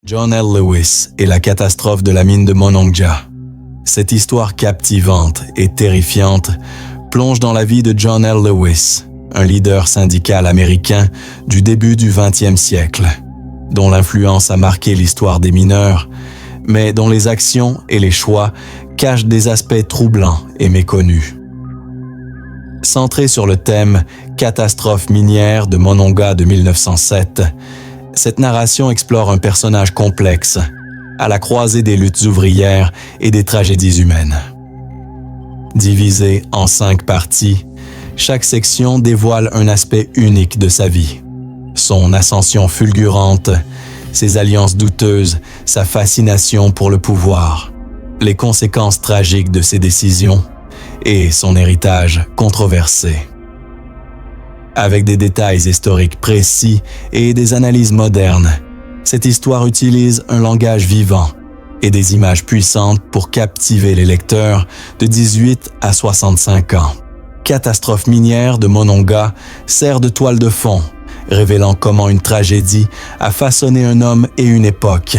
John L. Lewis et la catastrophe de la mine de Monongah. Cette histoire captivante et terrifiante plonge dans la vie de John L. Lewis, un leader syndical américain du début du XXe siècle, dont l'influence a marqué l'histoire des mineurs, mais dont les actions et les choix cachent des aspects troublants et méconnus. Centré sur le thème « Catastrophe minière de Monongah de 1907 », cette narration explore un personnage complexe, à la croisée des luttes ouvrières et des tragédies humaines. Divisée en 5 parties, chaque section dévoile un aspect unique de sa vie. Son ascension fulgurante, ses alliances douteuses, sa fascination pour le pouvoir, les conséquences tragiques de ses décisions et son héritage controversé. Avec des détails historiques précis et des analyses modernes, cette histoire utilise un langage vivant et des images puissantes pour captiver les lecteurs de 18 à 65 ans. Catastrophe minière de Monongah sert de toile de fond, révélant comment une tragédie a façonné un homme et une époque.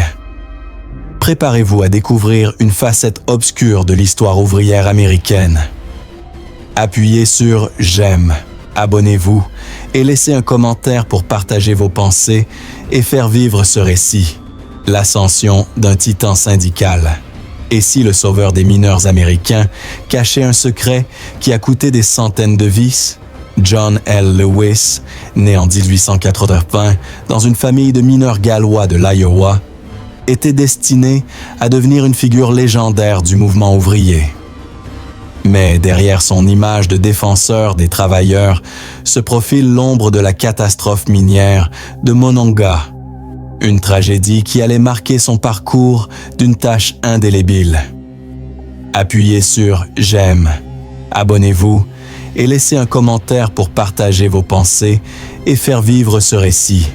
Préparez-vous à découvrir une facette obscure de l'histoire ouvrière américaine. Appuyez sur « J'aime », abonnez-vous et laissez un commentaire pour partager vos pensées et faire vivre ce récit, l'ascension d'un titan syndical. Et si le sauveur des mineurs américains cachait un secret qui a coûté des centaines de vies? John L. Lewis, né en 1880 dans une famille de mineurs gallois de l'Iowa, était destiné à devenir une figure légendaire du mouvement ouvrier. Mais derrière son image de défenseur des travailleurs se profile l'ombre de la catastrophe minière de Monongah, une tragédie qui allait marquer son parcours d'une tâche indélébile. Appuyez sur « J'aime », abonnez-vous et laissez un commentaire pour partager vos pensées et faire vivre ce récit.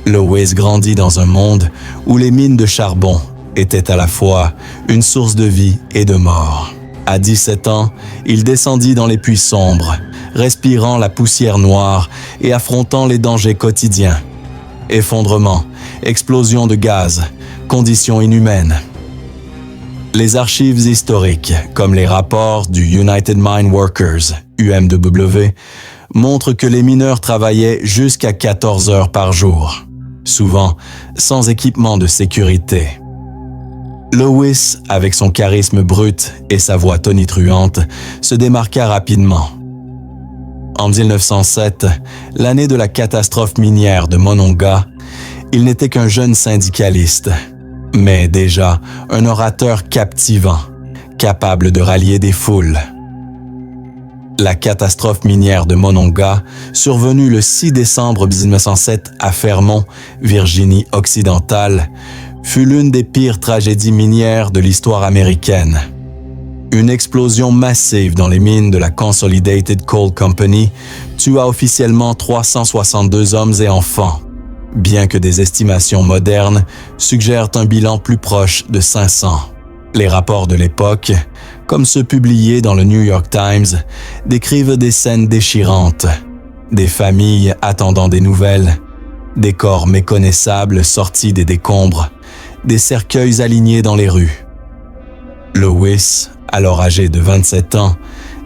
Lewis grandit dans un monde où les mines de charbon étaient à la fois une source de vie et de mort. À 17 ans, il descendit dans les puits sombres, respirant la poussière noire et affrontant les dangers quotidiens. Effondrement, explosion de gaz, conditions inhumaines. Les archives historiques, comme les rapports du United Mine Workers, UMW, montrent que les mineurs travaillaient jusqu'à 14 heures par jour, souvent sans équipement de sécurité. Lewis, avec son charisme brut et sa voix tonitruante, se démarqua rapidement. En 1907, l'année de la catastrophe minière de Monongah, il n'était qu'un jeune syndicaliste, mais déjà un orateur captivant, capable de rallier des foules. La catastrophe minière de Monongah, survenue le 6 décembre 1907 à Fairmont, Virginie-Occidentale, fut l'une des pires tragédies minières de l'histoire américaine. Une explosion massive dans les mines de la Consolidated Coal Company tua officiellement 362 hommes et enfants, bien que des estimations modernes suggèrent un bilan plus proche de 500. Les rapports de l'époque, comme ceux publiés dans le New York Times, décrivent des scènes déchirantes, des familles attendant des nouvelles, des corps méconnaissables sortis des décombres, des cercueils alignés dans les rues. Lewis, alors âgé de 27 ans,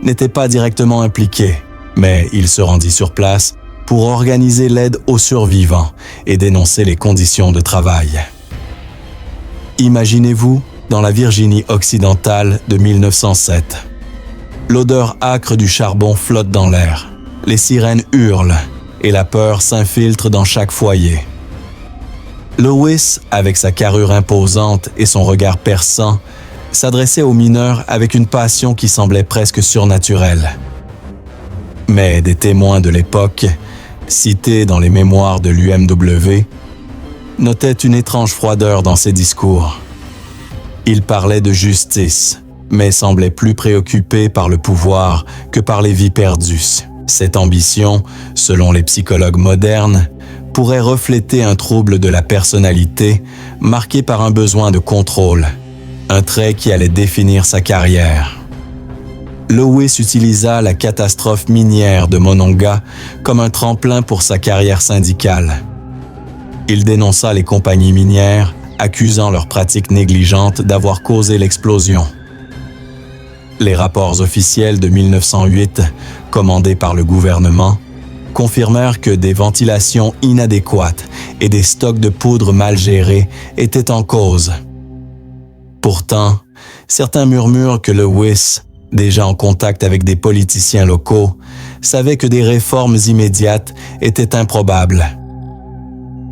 n'était pas directement impliqué, mais il se rendit sur place pour organiser l'aide aux survivants et dénoncer les conditions de travail. Imaginez-vous dans la Virginie occidentale de 1907. L'odeur âcre du charbon flotte dans l'air, les sirènes hurlent et la peur s'infiltre dans chaque foyer. Lewis, avec sa carrure imposante et son regard perçant, s'adressait aux mineurs avec une passion qui semblait presque surnaturelle. Mais des témoins de l'époque, cités dans les mémoires de l'UMW, notaient une étrange froideur dans ses discours. Il parlait de justice, mais semblait plus préoccupé par le pouvoir que par les vies perdues. Cette ambition, selon les psychologues modernes, pourrait refléter un trouble de la personnalité marqué par un besoin de contrôle, un trait qui allait définir sa carrière. Lewis utilisa la catastrophe minière de Monongah comme un tremplin pour sa carrière syndicale. Il dénonça les compagnies minières, accusant leurs pratiques négligentes d'avoir causé l'explosion. Les rapports officiels de 1908, commandés par le gouvernement, confirmèrent que des ventilations inadéquates et des stocks de poudre mal gérés étaient en cause. Pourtant, certains murmurent que Lewis, déjà en contact avec des politiciens locaux, savait que des réformes immédiates étaient improbables.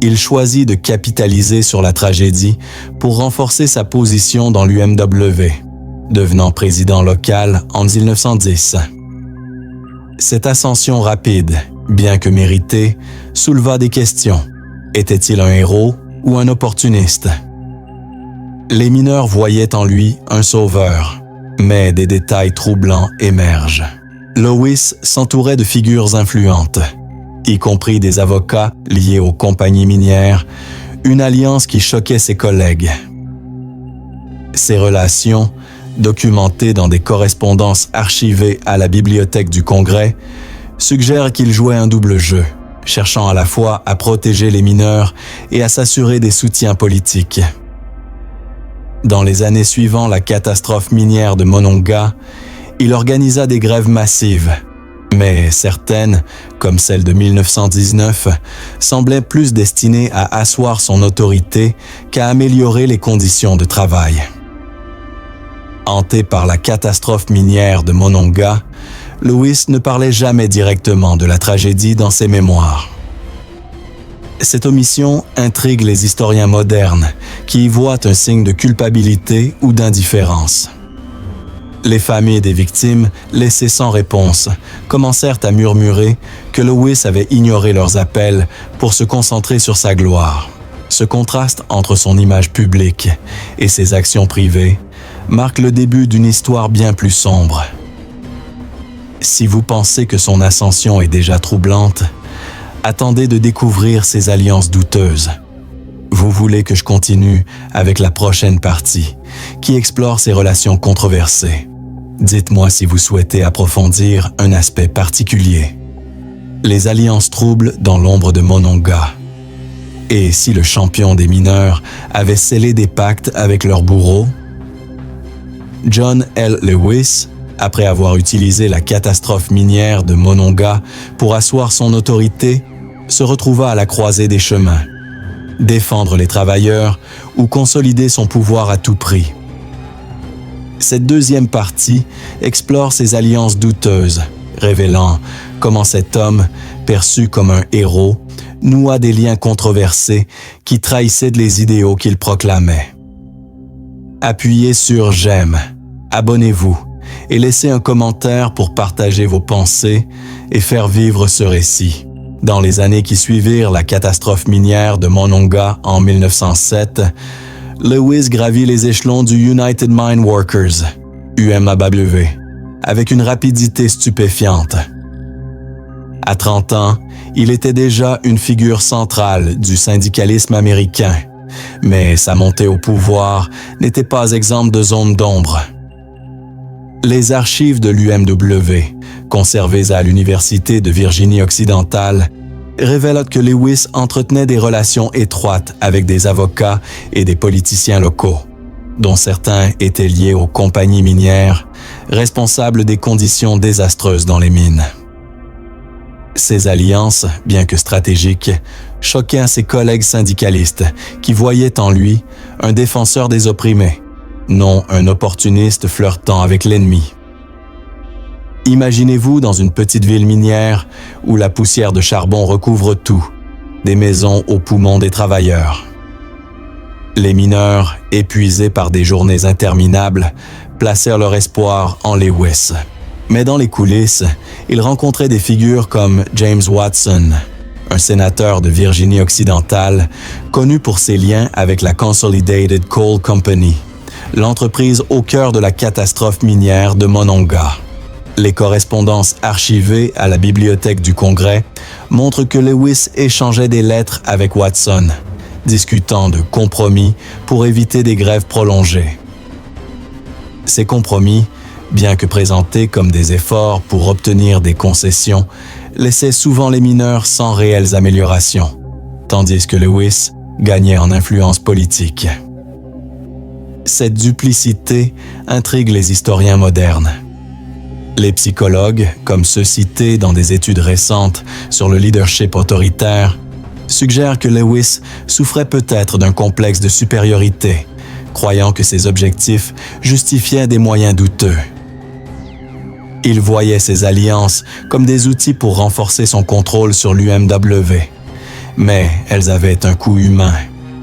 Il choisit de capitaliser sur la tragédie pour renforcer sa position dans l'UMW, devenant président local en 1910. Cette ascension rapide, bien que méritée, souleva des questions. Était-il un héros ou un opportuniste? Les mineurs voyaient en lui un sauveur, mais des détails troublants émergent. Lewis s'entourait de figures influentes, y compris des avocats liés aux compagnies minières, une alliance qui choquait ses collègues. Ces relations, documentées dans des correspondances archivées à la Bibliothèque du Congrès, suggèrent qu'il jouait un double jeu, cherchant à la fois à protéger les mineurs et à s'assurer des soutiens politiques. Dans les années suivant la catastrophe minière de Monongah, il organisa des grèves massives, mais certaines, comme celle de 1919, semblaient plus destinées à asseoir son autorité qu'à améliorer les conditions de travail. Hanté par la catastrophe minière de Monongah, Lewis ne parlait jamais directement de la tragédie dans ses mémoires. Cette omission intrigue les historiens modernes qui y voient un signe de culpabilité ou d'indifférence. Les familles des victimes, laissées sans réponse, commencèrent à murmurer que Lewis avait ignoré leurs appels pour se concentrer sur sa gloire. Ce contraste entre son image publique et ses actions privées marque le début d'une histoire bien plus sombre. Si vous pensez que son ascension est déjà troublante, attendez de découvrir ses alliances douteuses. Vous voulez que je continue avec la prochaine partie, qui explore ses relations controversées. Dites-moi si vous souhaitez approfondir un aspect particulier. Les alliances troubles dans l'ombre de Monongah. Et si le champion des mineurs avait scellé des pactes avec leur bourreau? John L. Lewis, après avoir utilisé la catastrophe minière de Monongah pour asseoir son autorité, se retrouva à la croisée des chemins. Défendre les travailleurs ou consolider son pouvoir à tout prix. Cette deuxième partie explore ces alliances douteuses, révélant comment cet homme, perçu comme un héros, noua des liens controversés qui trahissaient les idéaux qu'il proclamait. Appuyez sur « J'aime », abonnez-vous et laissez un commentaire pour partager vos pensées et faire vivre ce récit. Dans les années qui suivirent la catastrophe minière de Monongah en 1907, Lewis gravit les échelons du United Mine Workers, UMW, avec une rapidité stupéfiante. À 30 ans, il était déjà une figure centrale du syndicalisme américain, mais sa montée au pouvoir n'était pas exempte de zones d'ombre. Les archives de l'UMW, conservées à l'Université de Virginie-Occidentale, révèlent que Lewis entretenait des relations étroites avec des avocats et des politiciens locaux, dont certains étaient liés aux compagnies minières, responsables des conditions désastreuses dans les mines. Ces alliances, bien que stratégiques, choquaient ses collègues syndicalistes qui voyaient en lui un défenseur des opprimés, non un opportuniste flirtant avec l'ennemi. Imaginez-vous dans une petite ville minière où la poussière de charbon recouvre tout, des maisons aux poumons des travailleurs. Les mineurs, épuisés par des journées interminables, placèrent leur espoir en Lewis. Mais dans les coulisses, ils rencontraient des figures comme James Watson, un sénateur de Virginie-Occidentale, connu pour ses liens avec la Consolidated Coal Company, l'entreprise au cœur de la catastrophe minière de Monongah. Les correspondances archivées à la Bibliothèque du Congrès montrent que Lewis échangeait des lettres avec Watson, discutant de compromis pour éviter des grèves prolongées. Ces compromis, bien que présentés comme des efforts pour obtenir des concessions, laissaient souvent les mineurs sans réelles améliorations, tandis que Lewis gagnait en influence politique. Cette duplicité intrigue les historiens modernes. Les psychologues, comme ceux cités dans des études récentes sur le leadership autoritaire, suggèrent que Lewis souffrait peut-être d'un complexe de supériorité, croyant que ses objectifs justifiaient des moyens douteux. Il voyait ces alliances comme des outils pour renforcer son contrôle sur l'UMW. Mais elles avaient un coût humain.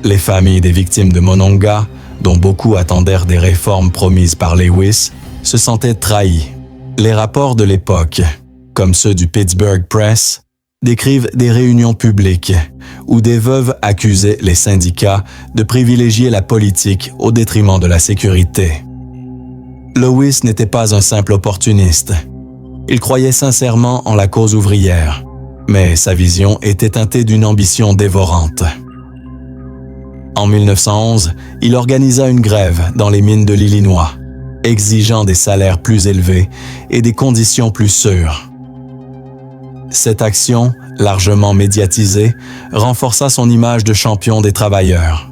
Les familles des victimes de Monongah, dont beaucoup attendèrent des réformes promises par Lewis, se sentaient trahies. Les rapports de l'époque, comme ceux du Pittsburgh Press, décrivent des réunions publiques où des veuves accusaient les syndicats de privilégier la politique au détriment de la sécurité. Lewis n'était pas un simple opportuniste. Il croyait sincèrement en la cause ouvrière, mais sa vision était teintée d'une ambition dévorante. En 1911, il organisa une grève dans les mines de l'Illinois, exigeant des salaires plus élevés et des conditions plus sûres. Cette action, largement médiatisée, renforça son image de champion des travailleurs.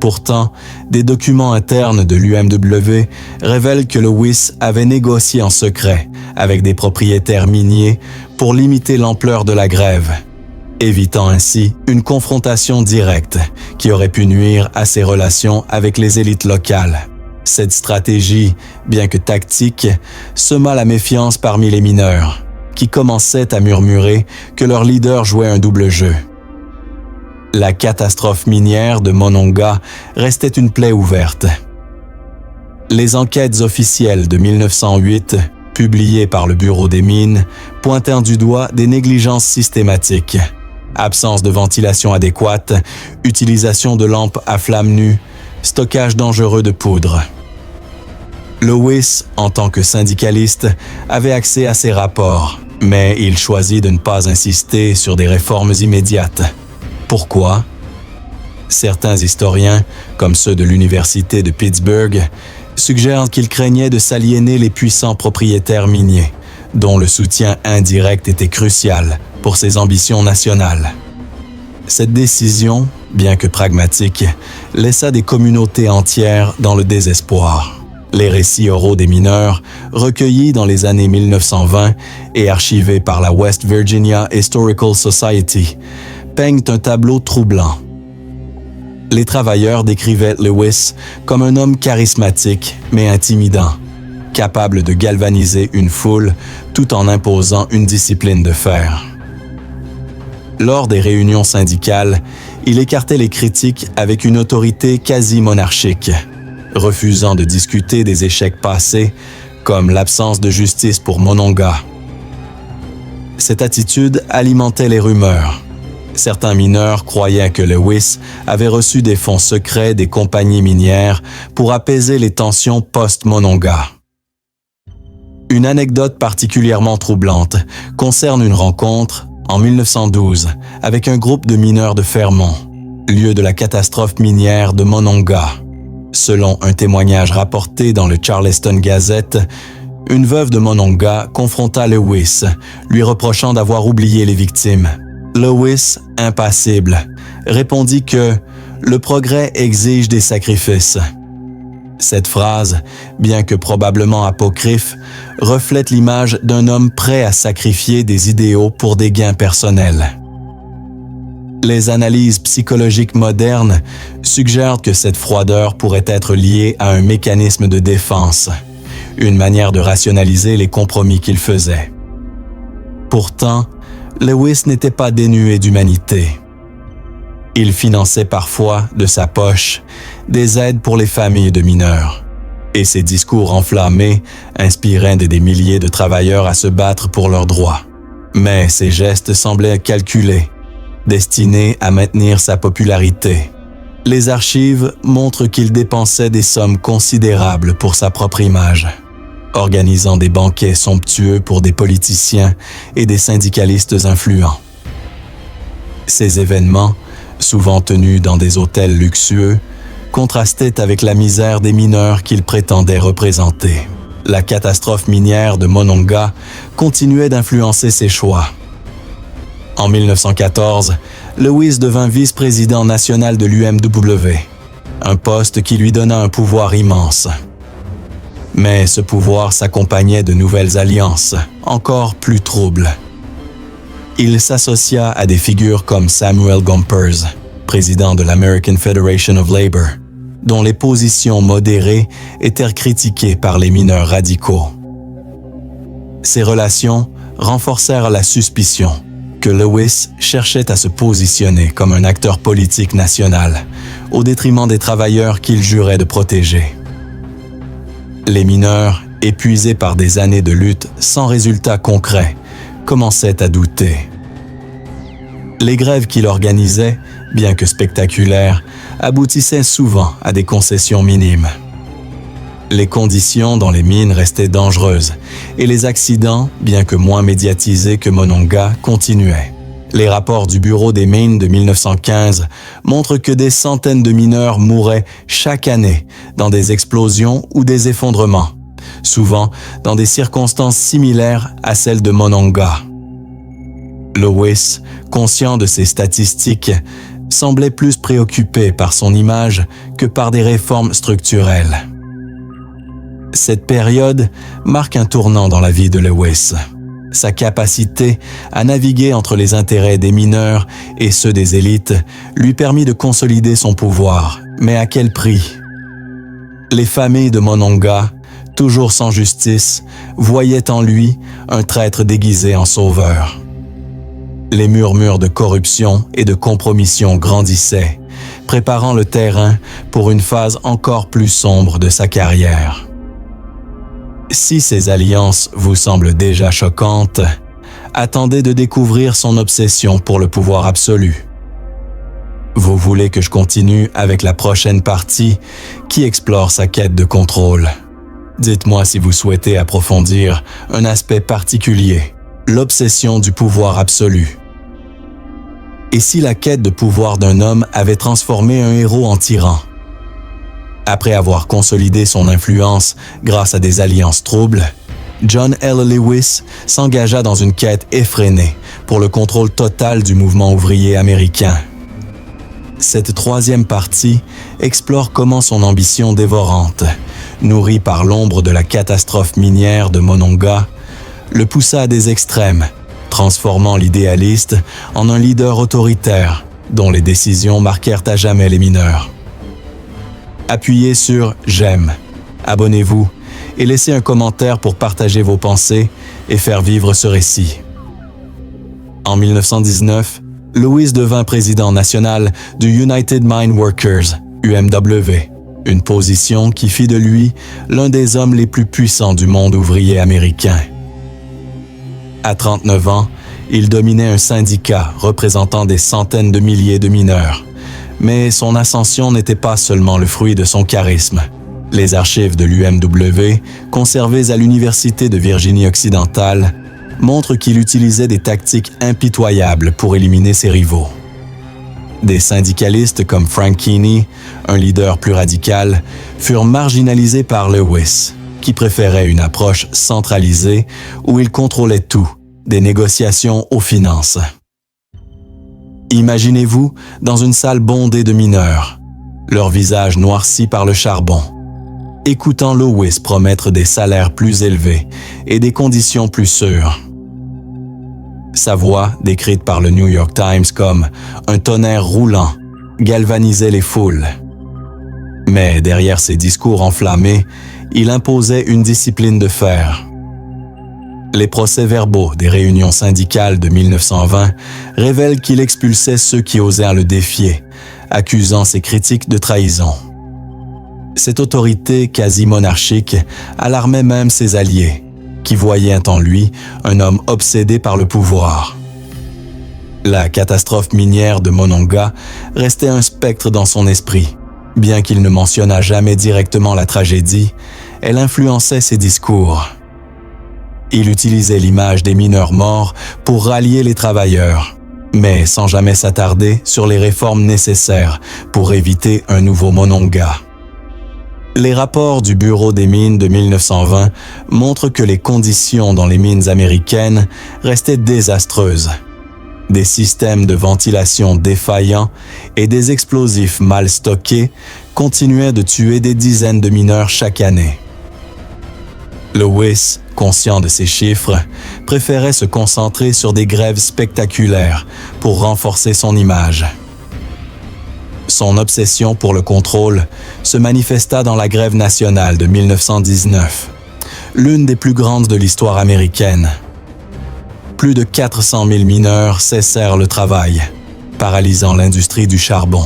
Pourtant, des documents internes de l'UMW révèlent que Lewis avait négocié en secret avec des propriétaires miniers pour limiter l'ampleur de la grève, évitant ainsi une confrontation directe qui aurait pu nuire à ses relations avec les élites locales. Cette stratégie, bien que tactique, sema la méfiance parmi les mineurs, qui commençaient à murmurer que leur leader jouait un double jeu. La catastrophe minière de Monongah restait une plaie ouverte. Les enquêtes officielles de 1908, publiées par le Bureau des mines, pointèrent du doigt des négligences systématiques, absence de ventilation adéquate, utilisation de lampes à flamme nue, stockage dangereux de poudre. Lewis, en tant que syndicaliste, avait accès à ces rapports, mais il choisit de ne pas insister sur des réformes immédiates. Pourquoi? Certains historiens, comme ceux de l'Université de Pittsburgh, suggèrent qu'il craignait de s'aliéner les puissants propriétaires miniers, dont le soutien indirect était crucial pour ses ambitions nationales. Cette décision, bien que pragmatique, laissa des communautés entières dans le désespoir. Les récits oraux des mineurs, recueillis dans les années 1920 et archivés par la West Virginia Historical Society, peignent un tableau troublant. Les travailleurs décrivaient Lewis comme un homme charismatique mais intimidant, capable de galvaniser une foule tout en imposant une discipline de fer. Lors des réunions syndicales, il écartait les critiques avec une autorité quasi monarchique, refusant de discuter des échecs passés comme l'absence de justice pour Monongah. Cette attitude alimentait les rumeurs. Certains mineurs croyaient que Lewis avait reçu des fonds secrets des compagnies minières pour apaiser les tensions post-Monongah. Une anecdote particulièrement troublante concerne une rencontre, en 1912, avec un groupe de mineurs de Fairmont, lieu de la catastrophe minière de Monongah. Selon un témoignage rapporté dans le Charleston Gazette, une veuve de Monongah confronta Lewis, lui reprochant d'avoir oublié les victimes. Lewis, impassible, répondit que « le progrès exige des sacrifices ». Cette phrase, bien que probablement apocryphe, reflète l'image d'un homme prêt à sacrifier des idéaux pour des gains personnels. Les analyses psychologiques modernes suggèrent que cette froideur pourrait être liée à un mécanisme de défense, une manière de rationaliser les compromis qu'il faisait. Pourtant, Lewis n'était pas dénué d'humanité. Il finançait parfois, de sa poche, des aides pour les familles de mineurs, et ses discours enflammés inspiraient des milliers de travailleurs à se battre pour leurs droits. Mais ses gestes semblaient calculés, destinés à maintenir sa popularité. Les archives montrent qu'il dépensait des sommes considérables pour sa propre image, organisant des banquets somptueux pour des politiciens et des syndicalistes influents. Ces événements, souvent tenus dans des hôtels luxueux, contrastaient avec la misère des mineurs qu'il prétendait représenter. La catastrophe minière de Monongah continuait d'influencer ses choix. En 1914, Lewis devint vice-président national de l'UMW, un poste qui lui donna un pouvoir immense. Mais ce pouvoir s'accompagnait de nouvelles alliances, encore plus troubles. Il s'associa à des figures comme Samuel Gompers, président de l'American Federation of Labor, dont les positions modérées étaient critiquées par les mineurs radicaux. Ces relations renforcèrent la suspicion que Lewis cherchait à se positionner comme un acteur politique national, au détriment des travailleurs qu'il jurait de protéger. Les mineurs, épuisés par des années de lutte sans résultat concret, commençaient à douter. Les grèves qu'il organisait, bien que spectaculaires, aboutissaient souvent à des concessions minimes. Les conditions dans les mines restaient dangereuses et les accidents, bien que moins médiatisés que Monongah, continuaient. Les rapports du Bureau des mines de 1915 montrent que des centaines de mineurs mouraient chaque année dans des explosions ou des effondrements, souvent dans des circonstances similaires à celles de Monongah. Lewis, conscient de ces statistiques, semblait plus préoccupé par son image que par des réformes structurelles. Cette période marque un tournant dans la vie de Lewis. Sa capacité à naviguer entre les intérêts des mineurs et ceux des élites lui permit de consolider son pouvoir, mais à quel prix? Les familles de Monongah, toujours sans justice, voyaient en lui un traître déguisé en sauveur. Les murmures de corruption et de compromission grandissaient, préparant le terrain pour une phase encore plus sombre de sa carrière. Si ces alliances vous semblent déjà choquantes, attendez de découvrir son obsession pour le pouvoir absolu. Vous voulez que je continue avec la prochaine partie qui explore sa quête de contrôle. Dites-moi si vous souhaitez approfondir un aspect particulier, l'obsession du pouvoir absolu. Et si la quête de pouvoir d'un homme avait transformé un héros en tyran? Après avoir consolidé son influence grâce à des alliances troubles, John L. Lewis s'engagea dans une quête effrénée pour le contrôle total du mouvement ouvrier américain. Cette troisième partie explore comment son ambition dévorante, nourrie par l'ombre de la catastrophe minière de Monongah, le poussa à des extrêmes, transformant l'idéaliste en un leader autoritaire dont les décisions marquèrent à jamais les mineurs. Appuyez sur « J'aime », abonnez-vous et laissez un commentaire pour partager vos pensées et faire vivre ce récit. En 1919, Lewis devint président national du United Mine Workers, UMW, une position qui fit de lui l'un des hommes les plus puissants du monde ouvrier américain. À 39 ans, il dominait un syndicat représentant des centaines de milliers de mineurs. Mais son ascension n'était pas seulement le fruit de son charisme. Les archives de l'UMW, conservées à l'Université de Virginie-Occidentale, montrent qu'il utilisait des tactiques impitoyables pour éliminer ses rivaux. Des syndicalistes comme Frank Keeney, un leader plus radical, furent marginalisés par Lewis, qui préférait une approche centralisée où il contrôlait tout, des négociations aux finances. Imaginez-vous dans une salle bondée de mineurs, leurs visages noircis par le charbon, écoutant Lewis promettre des salaires plus élevés et des conditions plus sûres. Sa voix, décrite par le New York Times comme un tonnerre roulant, galvanisait les foules. Mais derrière ses discours enflammés, il imposait une discipline de fer. Les procès-verbaux des réunions syndicales de 1920 révèlent qu'il expulsait ceux qui osèrent le défier, accusant ses critiques de trahison. Cette autorité quasi monarchique alarmait même ses alliés, qui voyaient en lui un homme obsédé par le pouvoir. La catastrophe minière de Monongah restait un spectre dans son esprit. Bien qu'il ne mentionnât jamais directement la tragédie, elle influençait ses discours. Il utilisait l'image des mineurs morts pour rallier les travailleurs, mais sans jamais s'attarder sur les réformes nécessaires pour éviter un nouveau Monongah. Les rapports du Bureau des mines de 1920 montrent que les conditions dans les mines américaines restaient désastreuses. des systèmes de ventilation défaillants et des explosifs mal stockés continuaient de tuer des dizaines de mineurs chaque année. Lewis, conscient de ces chiffres, préférait se concentrer sur des grèves spectaculaires pour renforcer son image. Son obsession pour le contrôle se manifesta dans la grève nationale de 1919, l'une des plus grandes de l'histoire américaine. Plus de 400 000 mineurs cessèrent le travail, paralysant l'industrie du charbon.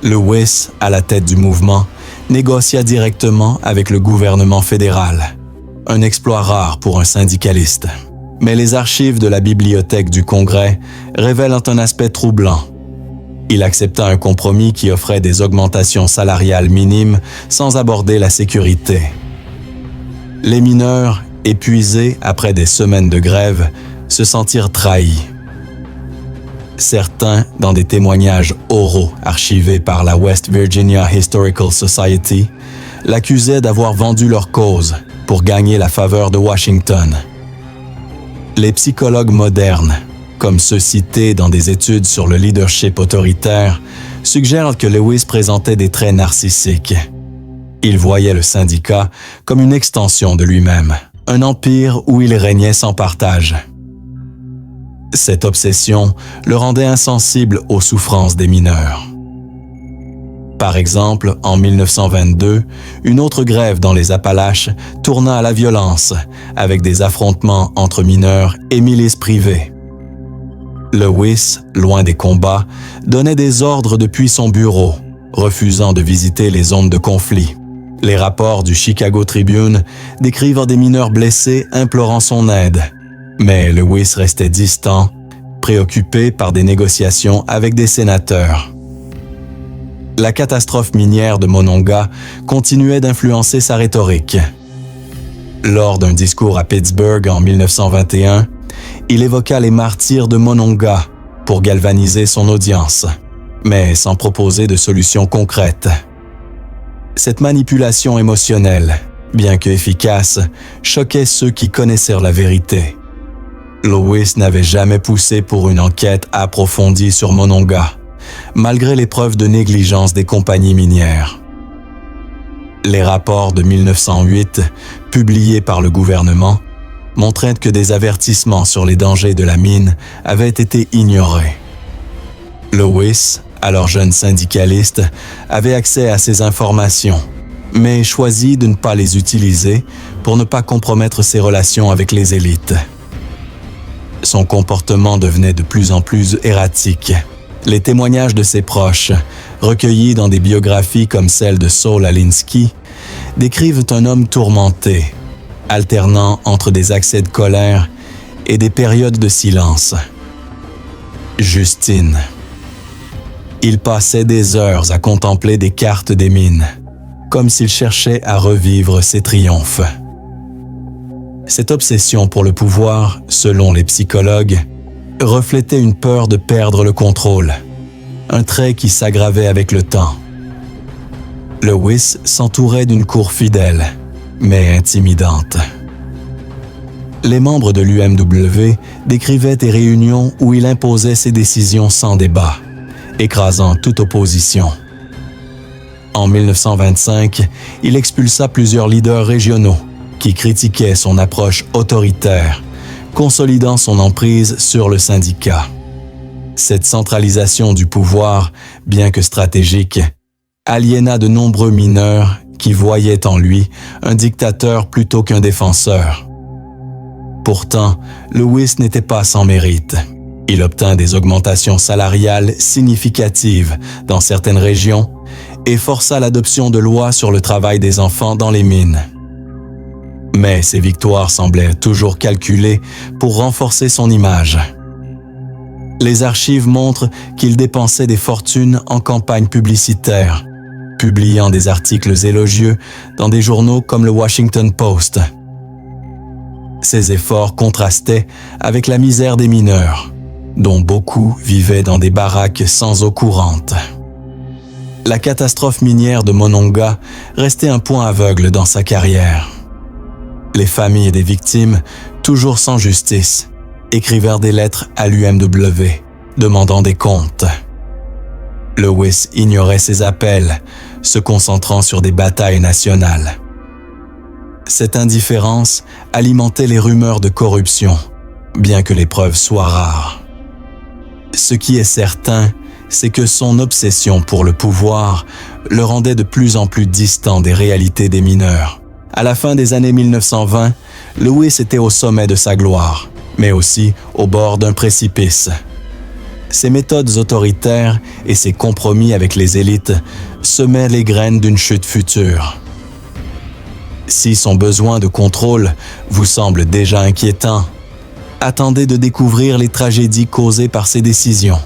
Lewis, à la tête du mouvement, négocia directement avec le gouvernement fédéral, un exploit rare pour un syndicaliste. Mais les archives de la Bibliothèque du Congrès révèlent un aspect troublant. Il accepta un compromis qui offrait des augmentations salariales minimes sans aborder la sécurité. Les mineurs, épuisés après des semaines de grève, se sentirent trahis. Certains, dans des témoignages oraux archivés par la West Virginia Historical Society, l'accusaient d'avoir vendu leur cause pour gagner la faveur de Washington. Les psychologues modernes, comme ceux cités dans des études sur le leadership autoritaire, suggèrent que Lewis présentait des traits narcissiques. Il voyait le syndicat comme une extension de lui-même, un empire où il régnait sans partage. Cette obsession le rendait insensible aux souffrances des mineurs. Par exemple, en 1922, une autre grève dans les Appalaches tourna à la violence, avec des affrontements entre mineurs et milices privées. Lewis, loin des combats, donnait des ordres depuis son bureau, refusant de visiter les zones de conflit. Les rapports du Chicago Tribune décrivent des mineurs blessés implorant son aide. Mais Lewis restait distant, préoccupé par des négociations avec des sénateurs. La catastrophe minière de Monongah continuait d'influencer sa rhétorique. Lors d'un discours à Pittsburgh en 1921, il évoqua les martyrs de Monongah pour galvaniser son audience, mais sans proposer de solution concrète. Cette manipulation émotionnelle, bien que efficace, choquait ceux qui connaissaient la vérité. Lewis n'avait jamais poussé pour une enquête approfondie sur Monongah, malgré les preuves de négligence des compagnies minières. Les rapports de 1908, publiés par le gouvernement, montraient que des avertissements sur les dangers de la mine avaient été ignorés. Lewis, alors jeune syndicaliste, avait accès à ces informations, mais choisit de ne pas les utiliser pour ne pas compromettre ses relations avec les élites. Son comportement devenait de plus en plus erratique. Les témoignages de ses proches, recueillis dans des biographies comme celle de Saul Alinsky, décrivent un homme tourmenté, alternant entre des accès de colère et des périodes de silence. Justine. Il passait des heures à contempler des cartes des mines, comme s'il cherchait à revivre ses triomphes. Cette obsession pour le pouvoir, selon les psychologues, reflétait une peur de perdre le contrôle, un trait qui s'aggravait avec le temps. Lewis s'entourait d'une cour fidèle, mais intimidante. Les membres de l'UMW décrivaient des réunions où il imposait ses décisions sans débat, écrasant toute opposition. En 1925, il expulsa plusieurs leaders régionaux qui critiquaient son approche autoritaire, consolidant son emprise sur le syndicat. Cette centralisation du pouvoir, bien que stratégique, aliéna de nombreux mineurs qui voyaient en lui un dictateur plutôt qu'un défenseur. Pourtant, Lewis n'était pas sans mérite. Il obtint des augmentations salariales significatives dans certaines régions et força l'adoption de lois sur le travail des enfants dans les mines. Mais ces victoires semblaient toujours calculées pour renforcer son image. Les archives montrent qu'il dépensait des fortunes en campagne publicitaire, publiant des articles élogieux dans des journaux comme le Washington Post. Ces efforts contrastaient avec la misère des mineurs, dont beaucoup vivaient dans des baraques sans eau courante. La catastrophe minière de Monongah restait un point aveugle dans sa carrière. Les familles des victimes, toujours sans justice, écrivirent des lettres à l'UMW, demandant des comptes. Lewis ignorait ces appels, se concentrant sur des batailles nationales. Cette indifférence alimentait les rumeurs de corruption, bien que les preuves soient rares. Ce qui est certain, c'est que son obsession pour le pouvoir le rendait de plus en plus distant des réalités des mineurs. À la fin des années 1920, Lewis était au sommet de sa gloire, mais aussi au bord d'un précipice. Ses méthodes autoritaires et ses compromis avec les élites semaient les graines d'une chute future. Si son besoin de contrôle vous semble déjà inquiétant, attendez de découvrir les tragédies causées par ses décisions.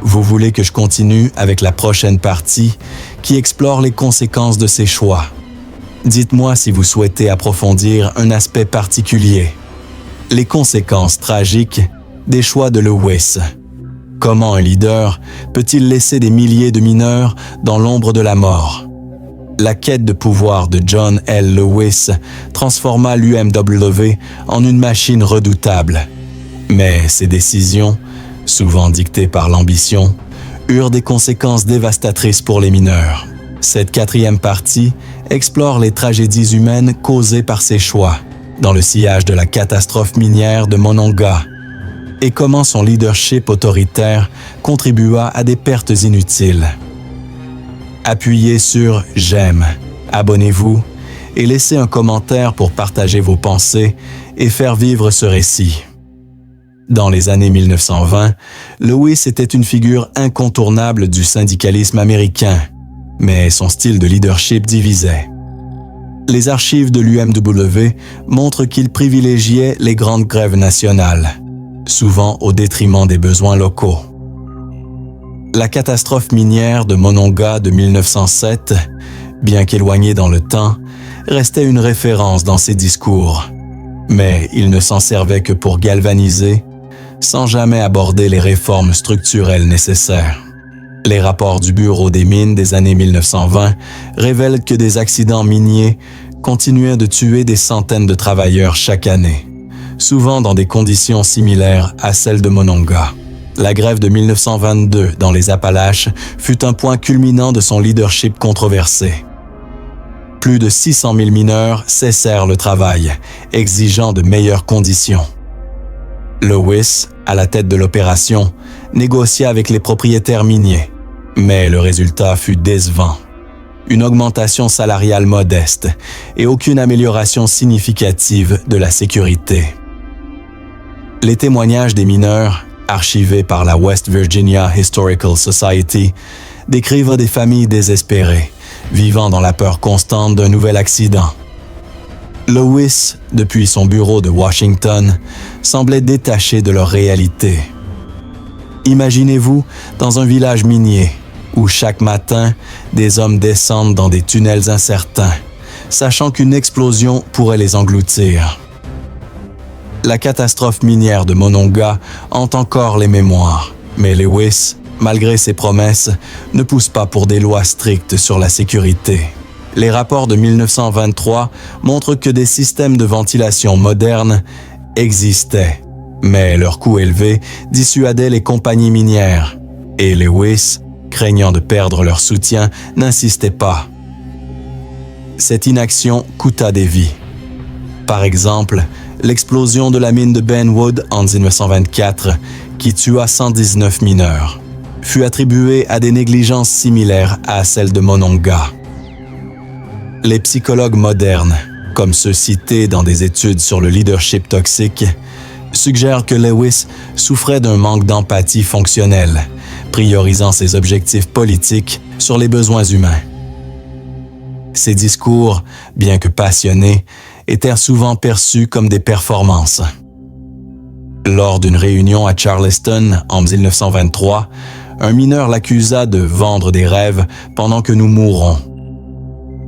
Vous voulez que je continue avec la prochaine partie qui explore les conséquences de ses choix. Dites-moi si vous souhaitez approfondir un aspect particulier. Les conséquences tragiques des choix de Lewis. Comment un leader peut-il laisser des milliers de mineurs dans l'ombre de la mort? La quête de pouvoir de John L. Lewis transforma l'UMW en une machine redoutable. Mais ses décisions, souvent dictées par l'ambition, eurent des conséquences dévastatrices pour les mineurs. Cette quatrième partie explore les tragédies humaines causées par ses choix, dans le sillage de la catastrophe minière de Monongah, et comment son leadership autoritaire contribua à des pertes inutiles. Appuyez sur « J'aime », abonnez-vous et laissez un commentaire pour partager vos pensées et faire vivre ce récit. Dans les années 1920, Lewis était une figure incontournable du syndicalisme américain, mais son style de leadership divisait. Les archives de l'UMW montrent qu'il privilégiait les grandes grèves nationales, souvent au détriment des besoins locaux. La catastrophe minière de Monongah de 1907, bien qu'éloignée dans le temps, restait une référence dans ses discours. Mais il ne s'en servait que pour galvaniser, sans jamais aborder les réformes structurelles nécessaires. Les rapports du Bureau des mines des années 1920 révèlent que des accidents miniers continuaient de tuer des centaines de travailleurs chaque année, souvent dans des conditions similaires à celles de Monongah. La grève de 1922 dans les Appalaches fut un point culminant de son leadership controversé. Plus de 600 000 mineurs cessèrent le travail, exigeant de meilleures conditions. Lewis, à la tête de l'opération, négocia avec les propriétaires miniers, mais le résultat fut décevant. Une augmentation salariale modeste et aucune amélioration significative de la sécurité. Les témoignages des mineurs, archivés par la West Virginia Historical Society, décrivent des familles désespérées, vivant dans la peur constante d'un nouvel accident. Lewis, depuis son bureau de Washington, semblait détaché de leur réalité. Imaginez-vous dans un village minier, où chaque matin, des hommes descendent dans des tunnels incertains, sachant qu'une explosion pourrait les engloutir. La catastrophe minière de Monongah hante encore les mémoires, mais Lewis, malgré ses promesses, ne pousse pas pour des lois strictes sur la sécurité. Les rapports de 1923 montrent que des systèmes de ventilation modernes existaient, mais leur coût élevé dissuadait les compagnies minières, et Lewis, craignant de perdre leur soutien, n'insistait pas. Cette inaction coûta des vies. Par exemple, l'explosion de la mine de Benwood en 1924, qui tua 119 mineurs, fut attribuée à des négligences similaires à celles de Monongah. Les psychologues modernes, comme ceux cités dans des études sur le leadership toxique, suggèrent que Lewis souffrait d'un manque d'empathie fonctionnelle, priorisant ses objectifs politiques sur les besoins humains. Ses discours, bien que passionnés, étaient souvent perçus comme des performances. Lors d'une réunion à Charleston en 1923, un mineur l'accusa de vendre des rêves pendant que nous mourrons.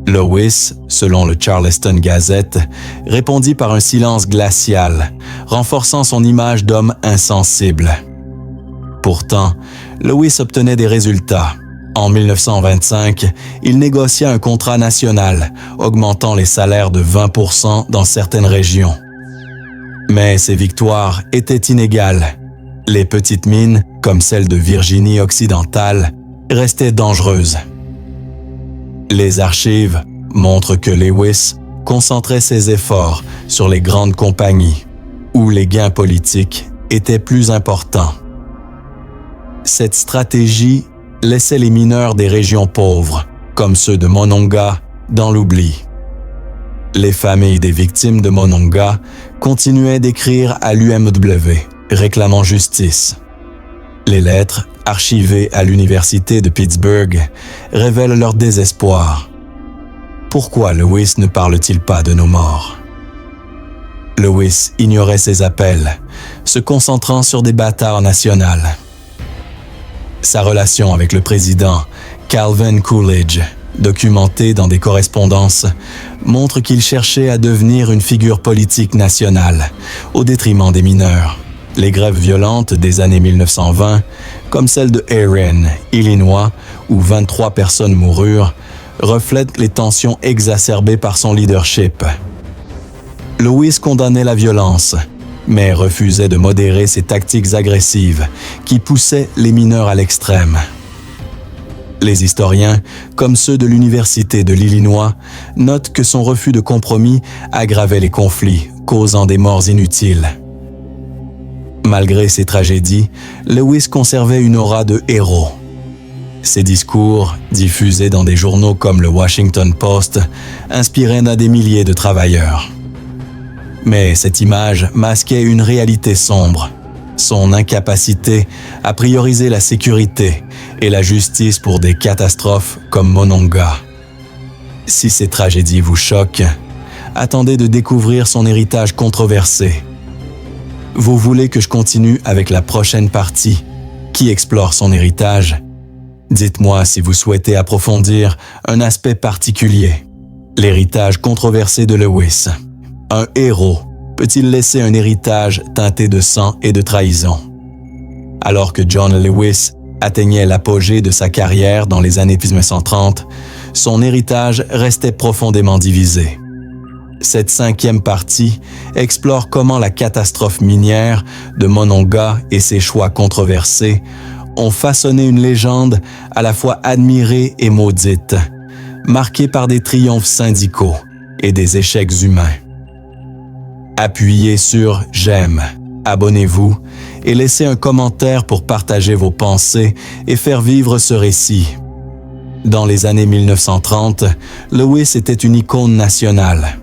Lewis, selon le Charleston Gazette, répondit par un silence glacial, renforçant son image d'homme insensible. Pourtant, Lewis obtenait des résultats. En 1925, il négocia un contrat national, augmentant les salaires de 20% dans certaines régions. Mais ces victoires étaient inégales. Les petites mines, comme celle de Virginie occidentale, restaient dangereuses. Les archives montrent que Lewis concentrait ses efforts sur les grandes compagnies, où les gains politiques étaient plus importants. Cette stratégie laissait les mineurs des régions pauvres, comme ceux de Monongah, dans l'oubli. Les familles des victimes de Monongah continuaient d'écrire à l'UMW, réclamant justice. Les lettres, archivées à l'Université de Pittsburgh, révèlent leur désespoir. Pourquoi Lewis ne parle-t-il pas de nos morts? Lewis ignorait ces appels, se concentrant sur des batailles nationales. Sa relation avec le président Calvin Coolidge, documentée dans des correspondances, montre qu'il cherchait à devenir une figure politique nationale, au détriment des mineurs. Les grèves violentes des années 1920, comme celle de Erin, Illinois, où 23 personnes moururent, reflètent les tensions exacerbées par son leadership. Lewis condamnait la violence, mais refusait de modérer ses tactiques agressives qui poussaient les mineurs à l'extrême. Les historiens, comme ceux de l'Université de l'Illinois, notent que son refus de compromis aggravait les conflits, causant des morts inutiles. Malgré ces tragédies, Lewis conservait une aura de héros. Ses discours, diffusés dans des journaux comme le Washington Post, inspiraient des milliers de travailleurs. Mais cette image masquait une réalité sombre, son incapacité à prioriser la sécurité et la justice pour des catastrophes comme Monongah. Si ces tragédies vous choquent, attendez de découvrir son héritage controversé. Vous voulez que je continue avec la prochaine partie, qui explore son héritage? Dites-moi si vous souhaitez approfondir un aspect particulier, l'héritage controversé de Lewis. Un héros peut-il laisser un héritage teinté de sang et de trahison? Alors que John Lewis atteignait l'apogée de sa carrière dans les années 1930, son héritage restait profondément divisé. Cette 5e partie explore comment la catastrophe minière de Monongah et ses choix controversés ont façonné une légende à la fois admirée et maudite, marquée par des triomphes syndicaux et des échecs humains. Appuyez sur « J'aime », abonnez-vous et laissez un commentaire pour partager vos pensées et faire vivre ce récit. Dans les années 1930, Lewis était une icône nationale.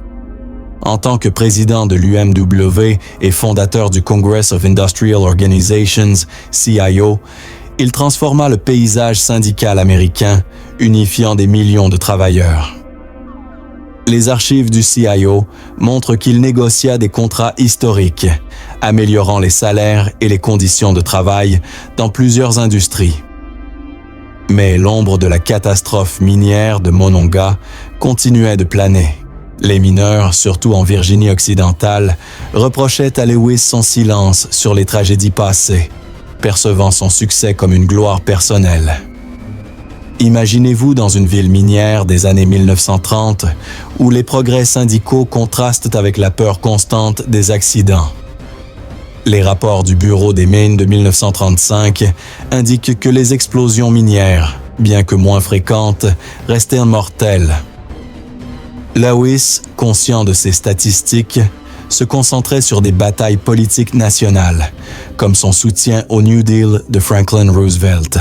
En tant que président de l'UMW et fondateur du Congress of Industrial Organizations, CIO, il transforma le paysage syndical américain, unifiant des millions de travailleurs. Les archives du CIO montrent qu'il négocia des contrats historiques, améliorant les salaires et les conditions de travail dans plusieurs industries. Mais l'ombre de la catastrophe minière de Monongah continuait de planer. Les mineurs, surtout en Virginie occidentale, reprochaient à Lewis son silence sur les tragédies passées, percevant son succès comme une gloire personnelle. Imaginez-vous dans une ville minière des années 1930 où les progrès syndicaux contrastent avec la peur constante des accidents. Les rapports du Bureau des mines de 1935 indiquent que les explosions minières, bien que moins fréquentes, restaient mortelles. Lewis, conscient de ces statistiques, se concentrait sur des batailles politiques nationales, comme son soutien au New Deal de Franklin Roosevelt.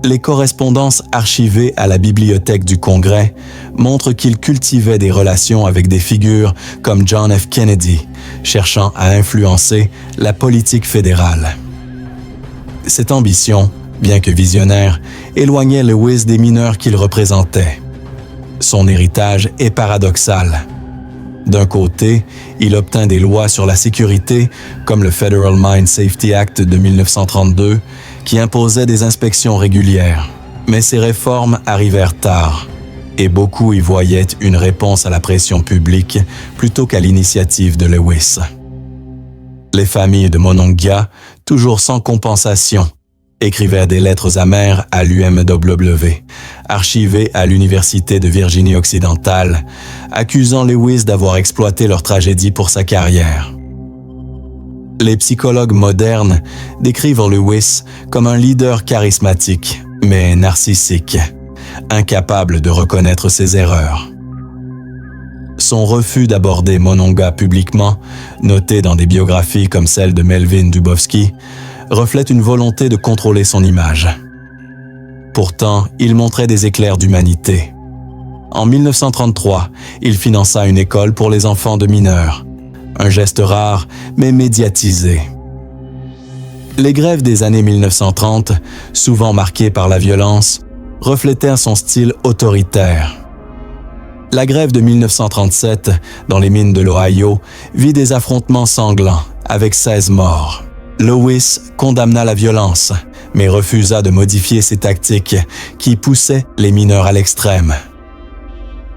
Les correspondances archivées à la Bibliothèque du Congrès montrent qu'il cultivait des relations avec des figures comme John F. Kennedy, cherchant à influencer la politique fédérale. Cette ambition, bien que visionnaire, éloignait Lewis des mineurs qu'il représentait. Son héritage est paradoxal. D'un côté, il obtint des lois sur la sécurité, comme le Federal Mine Safety Act de 1932, qui imposait des inspections régulières. Mais ces réformes arrivèrent tard, et beaucoup y voyaient une réponse à la pression publique plutôt qu'à l'initiative de Lewis. Les familles de Monongah, toujours sans compensation, écrivait des lettres amères à l'UMW, archivées à l'Université de Virginie-Occidentale, accusant Lewis d'avoir exploité leur tragédie pour sa carrière. Les psychologues modernes décrivent Lewis comme un leader charismatique, mais narcissique, incapable de reconnaître ses erreurs. Son refus d'aborder Monongah publiquement, noté dans des biographies comme celle de Melvin Dubofsky, reflète une volonté de contrôler son image. Pourtant, il montrait des éclairs d'humanité. En 1933, il finança une école pour les enfants de mineurs, un geste rare mais médiatisé. Les grèves des années 1930, souvent marquées par la violence, reflétaient son style autoritaire. La grève de 1937 dans les mines de l'Ohio vit des affrontements sanglants avec 16 morts. Lewis condamna la violence, mais refusa de modifier ses tactiques qui poussaient les mineurs à l'extrême.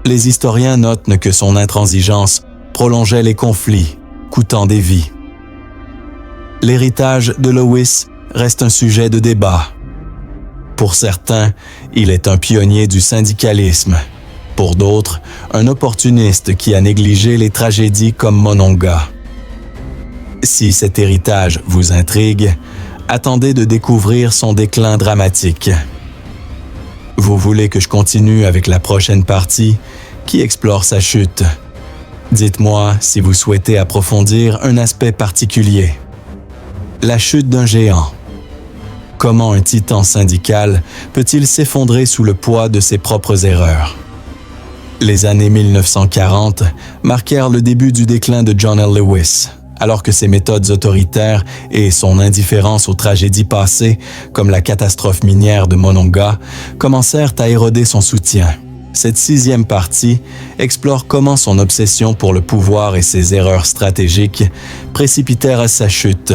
Les historiens notent que son intransigeance prolongeait les conflits, coûtant des vies. L'héritage de Lewis reste un sujet de débat. Pour certains, il est un pionnier du syndicalisme. Pour d'autres, un opportuniste qui a négligé les tragédies comme Monongah. Si cet héritage vous intrigue, attendez de découvrir son déclin dramatique. Vous voulez que je continue avec la prochaine partie qui explore sa chute? Dites-moi si vous souhaitez approfondir un aspect particulier. La chute d'un géant. Comment un titan syndical peut-il s'effondrer sous le poids de ses propres erreurs? Les années 1940 marquèrent le début du déclin de John L. Lewis, alors que ses méthodes autoritaires et son indifférence aux tragédies passées, comme la catastrophe minière de Monongah, commencèrent à éroder son soutien. Cette 6e partie explore comment son obsession pour le pouvoir et ses erreurs stratégiques précipitèrent à sa chute,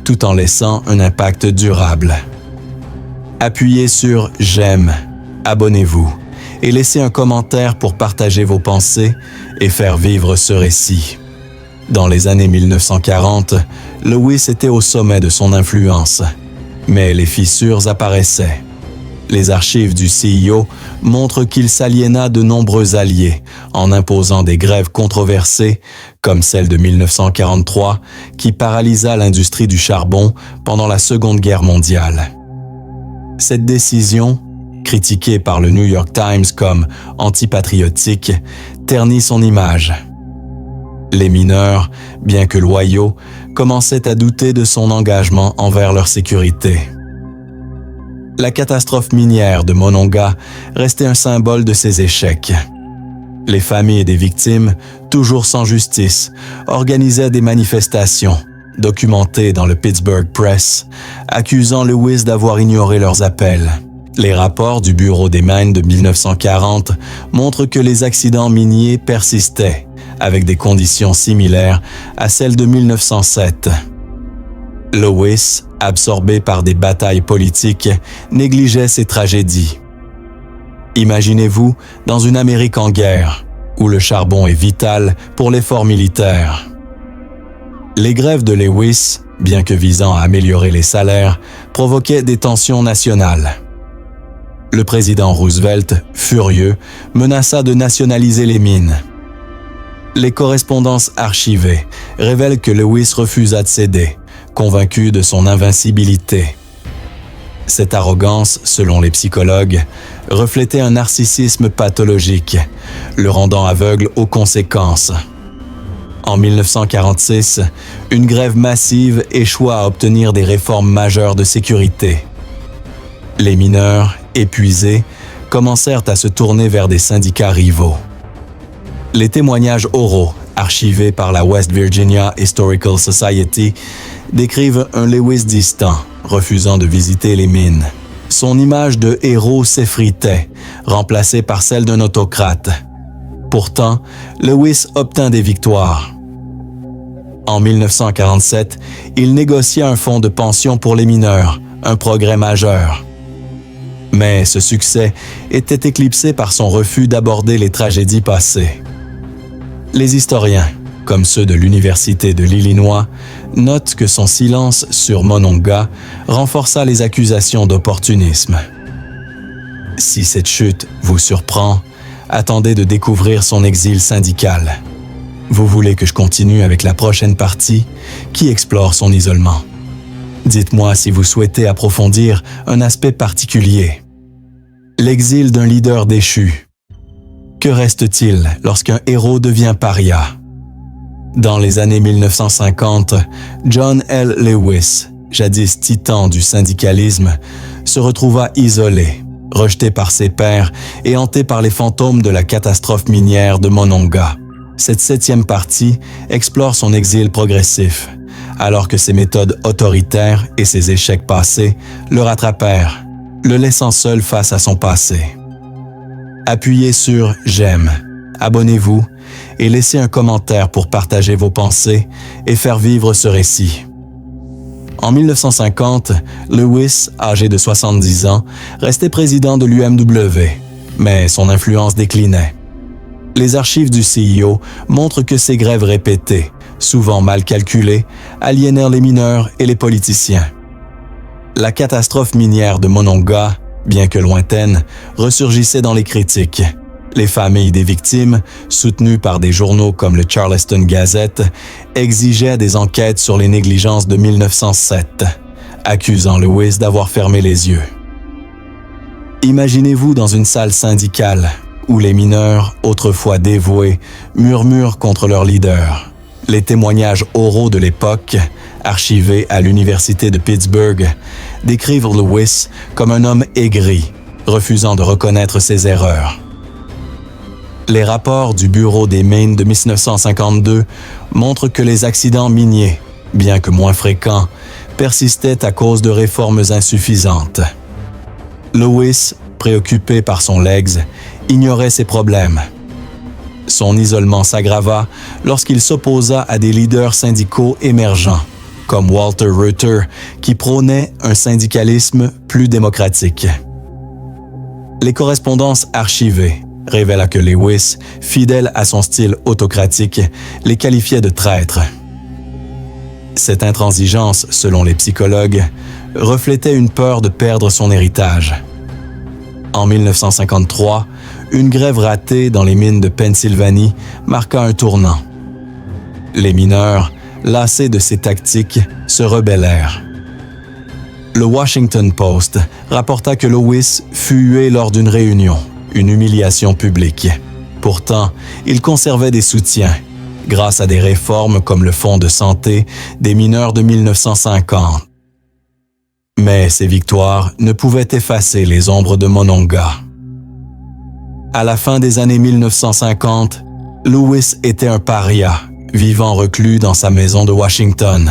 tout en laissant un impact durable. Appuyez sur « J'aime », abonnez-vous et laissez un commentaire pour partager vos pensées et faire vivre ce récit. Dans les années 1940, Lewis était au sommet de son influence, mais les fissures apparaissaient. Les archives du CIO montrent qu'il s'aliéna de nombreux alliés en imposant des grèves controversées, comme celle de 1943, qui paralysa l'industrie du charbon pendant la Seconde Guerre mondiale. Cette décision, critiquée par le New York Times comme antipatriotique, ternit son image. Les mineurs, bien que loyaux, commençaient à douter de son engagement envers leur sécurité. La catastrophe minière de Monongah restait un symbole de ses échecs. Les familles des victimes, toujours sans justice, organisaient des manifestations, documentées dans le Pittsburgh Press, accusant Lewis d'avoir ignoré leurs appels. Les rapports du Bureau des mines de 1940 montrent que les accidents miniers persistaient, avec des conditions similaires à celles de 1907. Lewis, absorbé par des batailles politiques, négligeait ces tragédies. Imaginez-vous dans une Amérique en guerre, où le charbon est vital pour l'effort militaire. Les grèves de Lewis, bien que visant à améliorer les salaires, provoquaient des tensions nationales. Le président Roosevelt, furieux, menaça de nationaliser les mines. Les correspondances archivées révèlent que Lewis refusa de céder, convaincu de son invincibilité. Cette arrogance, selon les psychologues, reflétait un narcissisme pathologique, le rendant aveugle aux conséquences. En 1946, une grève massive échoua à obtenir des réformes majeures de sécurité. Les mineurs, épuisés, commencèrent à se tourner vers des syndicats rivaux. Les témoignages oraux, archivés par la West Virginia Historical Society, décrivent un Lewis distant, refusant de visiter les mines. Son image de héros s'effritait, remplacée par celle d'un autocrate. Pourtant, Lewis obtint des victoires. En 1947, il négocia un fonds de pension pour les mineurs, un progrès majeur. Mais ce succès était éclipsé par son refus d'aborder les tragédies passées. Les historiens, comme ceux de l'Université de l'Illinois, notent que son silence sur Monongah renforça les accusations d'opportunisme. Si cette chute vous surprend, attendez de découvrir son exil syndical. Vous voulez que je continue avec la prochaine partie qui explore son isolement. Dites-moi si vous souhaitez approfondir un aspect particulier. L'exil d'un leader déchu. Que reste-t-il lorsqu'un héros devient paria? Dans les années 1950, John L. Lewis, jadis titan du syndicalisme, se retrouva isolé, rejeté par ses pairs et hanté par les fantômes de la catastrophe minière de Monongah. Cette 7e partie explore son exil progressif, alors que ses méthodes autoritaires et ses échecs passés le rattrapèrent, le laissant seul face à son passé. Appuyez sur « J'aime », abonnez-vous et laissez un commentaire pour partager vos pensées et faire vivre ce récit. En 1950, Lewis, âgé de 70 ans, restait président de l'UMW, mais son influence déclinait. Les archives du CIO montrent que ces grèves répétées, souvent mal calculées, aliénèrent les mineurs et les politiciens. La catastrophe minière de Monongah, bien que lointaine, ressurgissait dans les critiques. Les familles des victimes, soutenues par des journaux comme le Charleston Gazette, exigeaient des enquêtes sur les négligences de 1907, accusant Lewis d'avoir fermé les yeux. Imaginez-vous dans une salle syndicale où les mineurs, autrefois dévoués, murmurent contre leur leader. Les témoignages oraux de l'époque, archivés à l'Université de Pittsburgh, décrivent Lewis comme un homme aigri, refusant de reconnaître ses erreurs. Les rapports du Bureau des mines de 1952 montrent que les accidents miniers, bien que moins fréquents, persistaient à cause de réformes insuffisantes. Lewis, préoccupé par son legs, ignorait ses problèmes. Son isolement s'aggrava lorsqu'il s'opposa à des leaders syndicaux émergents, comme Walter Reuther, qui prônait un syndicalisme plus démocratique. Les correspondances archivées révéla que Lewis, fidèle à son style autocratique, les qualifiait de traîtres. Cette intransigeance, selon les psychologues, reflétait une peur de perdre son héritage. En 1953, une grève ratée dans les mines de Pennsylvanie marqua un tournant. Les mineurs, lassés de ces tactiques, se rebellèrent. Le Washington Post rapporta que Lewis fut hué lors d'une réunion, une humiliation publique. Pourtant, il conservait des soutiens, grâce à des réformes comme le Fonds de santé des mineurs de 1950. Mais ces victoires ne pouvaient effacer les ombres de Monongah. À la fin des années 1950, Lewis était un paria, vivant reclus dans sa maison de Washington.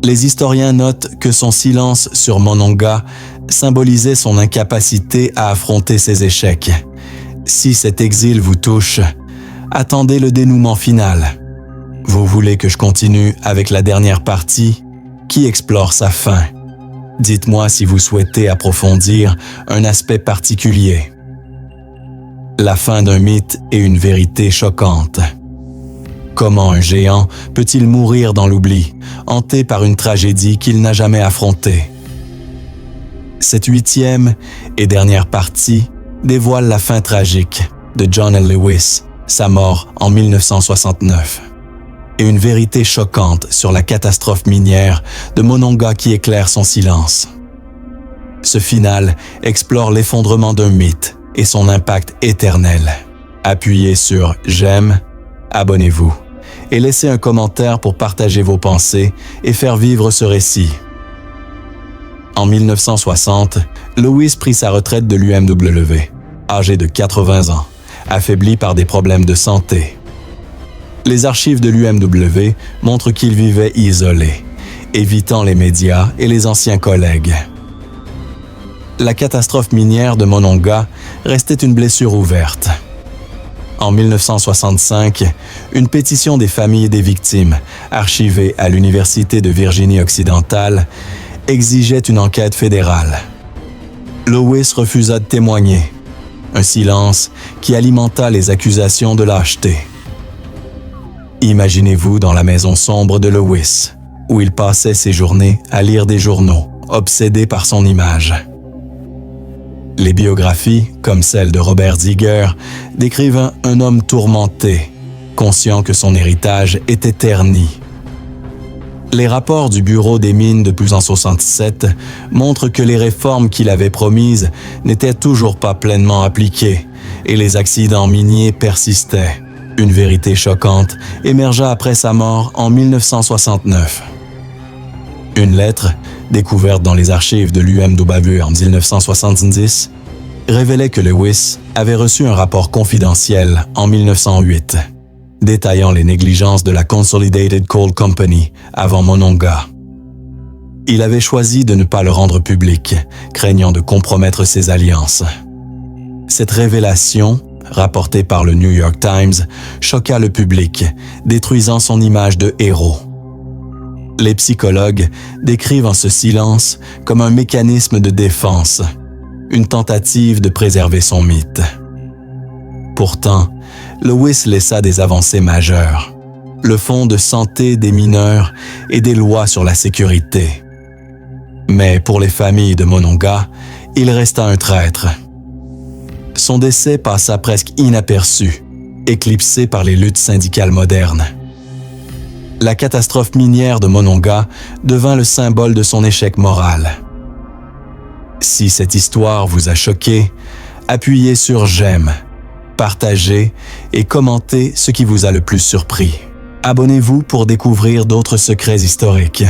Les historiens notent que son silence sur Monongah symbolisait son incapacité à affronter ses échecs. Si cet exil vous touche, attendez le dénouement final. Vous voulez que je continue avec la dernière partie qui explore sa fin. Dites-moi si vous souhaitez approfondir un aspect particulier. La fin d'un mythe et une vérité choquante. Comment un géant peut-il mourir dans l'oubli, hanté par une tragédie qu'il n'a jamais affrontée? Cette 8e et dernière partie dévoile la fin tragique de John L. Lewis, sa mort en 1969, et une vérité choquante sur la catastrophe minière de Monongah qui éclaire son silence. Ce final explore l'effondrement d'un mythe et son impact éternel. Appuyez sur « J'aime », abonnez-vous et laissez un commentaire pour partager vos pensées et faire vivre ce récit. En 1960, Lewis prit sa retraite de l'UMW, âgé de 80 ans, affaibli par des problèmes de santé. Les archives de l'UMW montrent qu'il vivait isolé, évitant les médias et les anciens collègues. La catastrophe minière de Monongah restait une blessure ouverte. En 1965, une pétition des familles des victimes, archivée à l'Université de Virginie-Occidentale, exigeait une enquête fédérale. Lewis refusa de témoigner, un silence qui alimenta les accusations de lâcheté. Imaginez-vous dans la maison sombre de Lewis, où il passait ses journées à lire des journaux, obsédé par son image. Les biographies, comme celle de Robert Ziegler, décrivent un homme tourmenté, conscient que son héritage était terni. Les rapports du Bureau des mines de 1967 montrent que les réformes qu'il avait promises n'étaient toujours pas pleinement appliquées et les accidents miniers persistaient. Une vérité choquante émergea après sa mort en 1969. Une lettre, découverte dans les archives de l'UMW en 1970, révélait que Lewis avait reçu un rapport confidentiel en 1908. Détaillant les négligences de la Consolidated Coal Company avant Monongah. Il avait choisi de ne pas le rendre public, craignant de compromettre ses alliances. Cette révélation, rapportée par le New York Times, choqua le public, détruisant son image de héros. Les psychologues décrivent ce silence comme un mécanisme de défense, une tentative de préserver son mythe. Pourtant, Lewis laissa des avancées majeures, le fonds de santé des mineurs et des lois sur la sécurité. Mais pour les familles de Monongah, il resta un traître. Son décès passa presque inaperçu, éclipsé par les luttes syndicales modernes. La catastrophe minière de Monongah devint le symbole de son échec moral. Si cette histoire vous a choqué, appuyez sur « J'aime ». Partagez et commentez ce qui vous a le plus surpris. Abonnez-vous pour découvrir d'autres secrets historiques.